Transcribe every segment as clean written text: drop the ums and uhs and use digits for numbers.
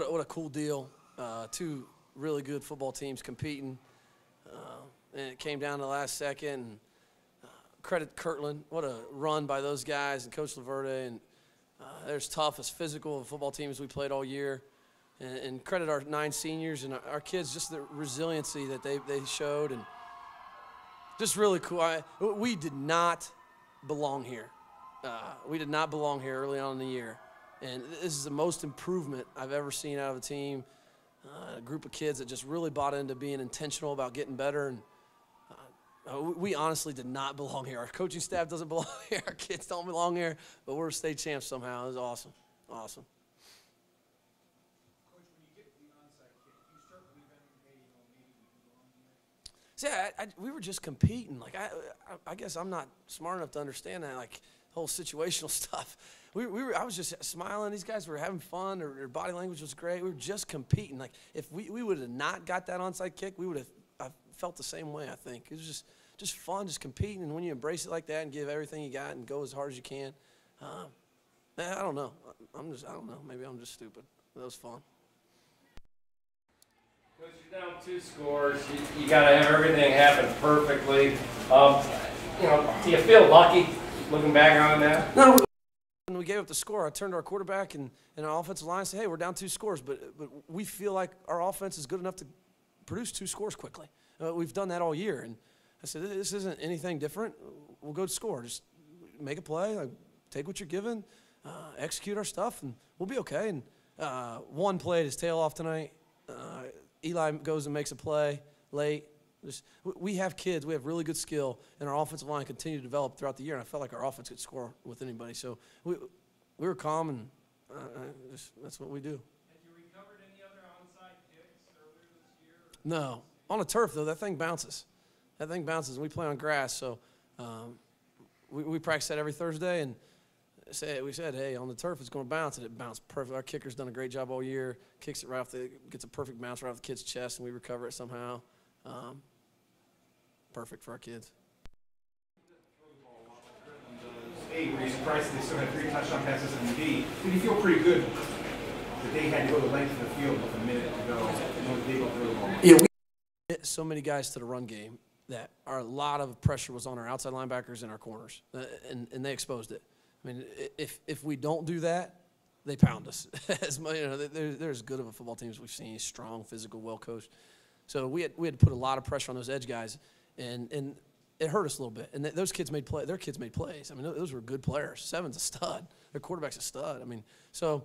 what a cool deal. Two really good football teams competing, and it came down to the last second. And, credit Kirtland. What a run by those guys and Coach Laverde. And they're as tough, as physical of football teams we played all year. And credit our 9 seniors and our kids, just the resiliency that they showed. And just really cool. We did not belong here. We did not belong here early on in the year. And this is the most improvement I've ever seen out of a team, a group of kids that just really bought into being intentional about getting better. And we honestly did not belong here. Our coaching staff doesn't belong here. Our kids don't belong here. But we're state champs somehow. It was awesome. Awesome. Coach, when you get the onside kick, you start believing, hey, maybe we belong here? See, we were just competing. Like, I guess I'm not smart enough to understand that, like, whole situational stuff. I was just smiling. These guys were having fun. Their body language was great. We were just competing. Like, if we would have not got that onside kick, we would have felt the same way, I think. It was just fun, just competing. And when you embrace it like that and give everything you got and go as hard as you can, I don't know. I don't know. Maybe I'm just stupid. That was fun. Coach, you're down 2 scores. You got to have everything happen perfectly. Do you feel lucky looking back on that? No. When we gave up the score, I turned to our quarterback and our offensive line and said, hey, we're down 2 scores, but we feel like our offense is good enough to produce 2 scores quickly. We've done that all year. And I said, this isn't anything different. We'll go score. Just make a play, like, take what you're given, execute our stuff, and we'll be okay. And one played his tail off tonight. Eli goes and makes a play late. We have kids. We have really good skill, and our offensive line continued to develop throughout the year, and I felt like our offense could score with anybody. So we were calm, and that's what we do. Have you recovered any other onside kicks earlier this year? No. On a turf, though, that thing bounces. That thing bounces, and we play on grass. So we practice that every Thursday, and we said, hey, on the turf it's going to bounce, and it bounced perfect. Our kicker's done a great job all year. Kicks it right off gets a perfect bounce right off the kid's chest, and we recover it somehow. Perfect for our kids. Hey, were you surprised they still had 3 touchdown passes in the D? Did you feel pretty good that they had to go the length of the field with a minute to go? They go through the ball. Yeah, we hit so many guys to the run game that a lot of pressure was on our outside linebackers and our corners, and they exposed it. I mean, if we don't do that, they pound us. They're as good of a football team as we've seen. Strong, physical, well coached. So we had to put a lot of pressure on those edge guys, and it hurt us a little bit. And those kids made plays. Their kids made plays. I mean, those were good players. Seven's a stud. Their quarterback's a stud. I mean, so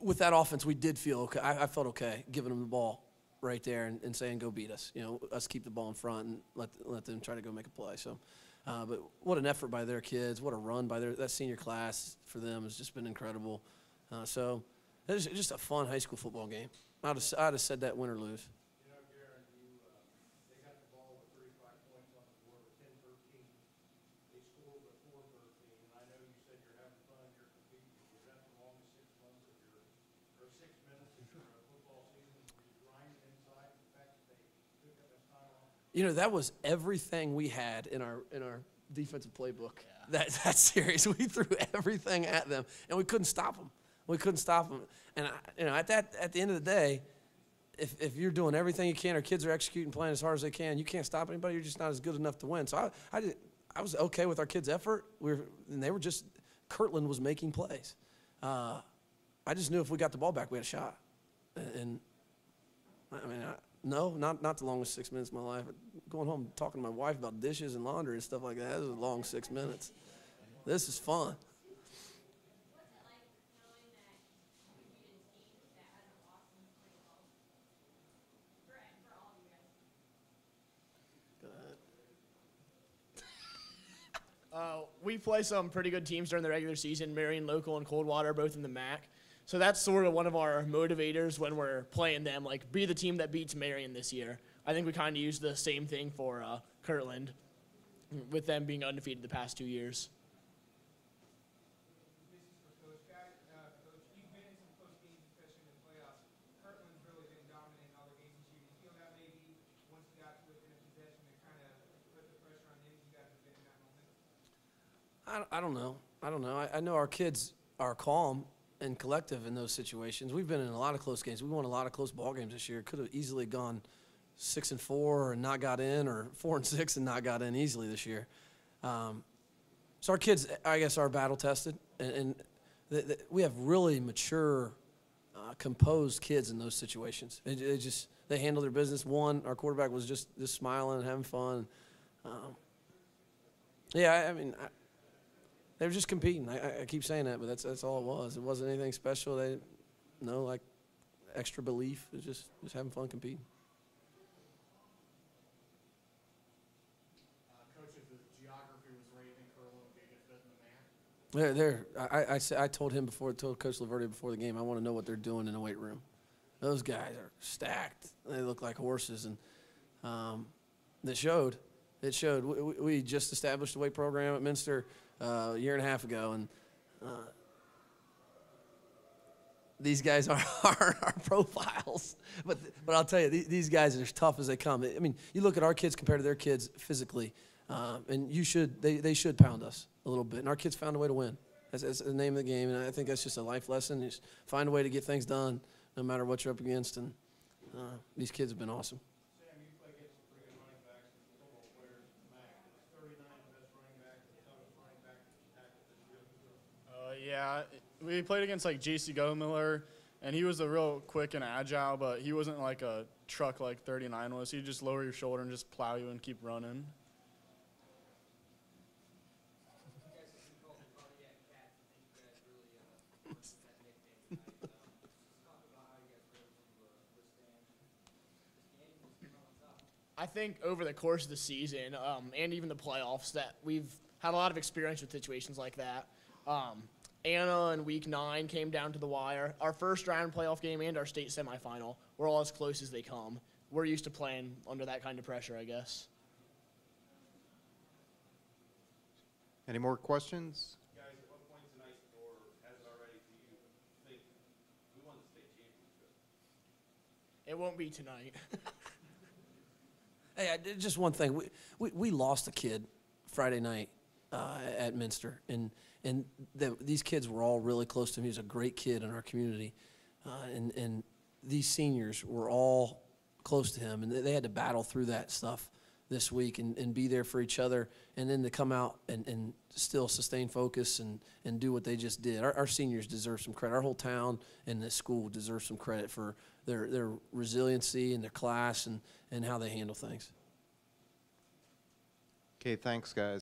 with that offense, we did feel okay. I felt okay giving them the ball right there and saying, go beat us. Us keep the ball in front and let them try to go make a play. So, but what an effort by their kids. What a run by that senior class for them has just been incredible. So it was just a fun high school football game. I'd have said that win or lose. Garen, they got the ball with 35 points on the board with 10-13. They scored with 4-13. And I know you said you're having fun, you're competing. Was that the longest 6 months of or 6 minutes of your football season? Were you grinding inside the fact that they took that much time off? That was everything we had in our defensive playbook. Yeah. That series, we threw everything at them, and we couldn't stop them. We couldn't stop them. And at the end of the day, if you're doing everything you can, our kids are executing, playing as hard as they can, you can't stop anybody. You're just not as good enough to win. So I was okay with our kids' effort. And they were just Kirtland was making plays. I just knew if we got the ball back, we had a shot. And I mean, no, not the longest 6 minutes of my life. Going home talking to my wife about dishes and laundry and stuff like that. This was a long 6 minutes. This is fun. We play some pretty good teams during the regular season, Marion Local and Coldwater, both in the MAC. So that's sort of one of our motivators when we're playing them, like be the team that beats Marion this year. I think we kind of use the same thing for Kirtland, with them being undefeated the past 2 years. This is for Coach. Coach, you've been in some close games, especially in the playoffs. Kirtland's really been dominant in all the games this year. Do you feel that maybe once you got within a possession, it kind of put the pressure on them? You guys have been in that moment. I don't know. I know our kids are calm and collective in those situations. We've been in a lot of close games. We won a lot of close ball games this year. Could have easily gone 6-4 and not got in, or 4-6 and not got in easily this year. So our kids, I guess, are battle tested, and we have really mature, composed kids in those situations. They handle their business. Our quarterback was just smiling and having fun. I mean, they were just competing. I keep saying that, but that's all it was. It wasn't anything special. They didn't know, like, extra belief. It was just having fun competing. Coach, if the geography was where you think Kirtland would be a good fit in the MAC? I told Coach Laverde before the game, I want to know what they're doing in the weight room. Those guys are stacked. They look like horses, and it showed. It showed. We just established a weight program at Minster a year and a half ago, and these guys are our profiles. But I'll tell you, these guys are as tough as they come. I mean, you look at our kids compared to their kids physically, and they should pound us a little bit. And our kids found a way to win. That's the name of the game, and I think that's just a life lesson. Just find a way to get things done, no matter what you're up against. And these kids have been awesome. Sam, you play against some pretty good running backs and football players in the MAC. Is 39 the best running back, the toughest running back that you tackled this year? Yeah, we played against like J.C. Miller, and he was a real quick and agile, but he wasn't like a truck like 39 was. He'd just lower your shoulder and just plow you and keep running. I think over the course of the season and even the playoffs that we've had a lot of experience with situations like that. Anna in week 9 came down to the wire. Our first round playoff game and our state semifinal, we're all as close as they come. We're used to playing under that kind of pressure, I guess. Any more questions? Guys, at what point tonight, or has it already, do you think we won the state championship? It won't be tonight. Hey, just one thing. We lost a kid Friday night at Minster, and these kids were all really close to him. He was a great kid in our community, and these seniors were all close to him, and they had to battle through that stuff this week and be there for each other, and then to come out and still sustain focus and do what they just did. Our seniors deserve some credit. Our whole town and the school deserve some credit for their resiliency and their class and how they handle things. Okay, thanks, guys.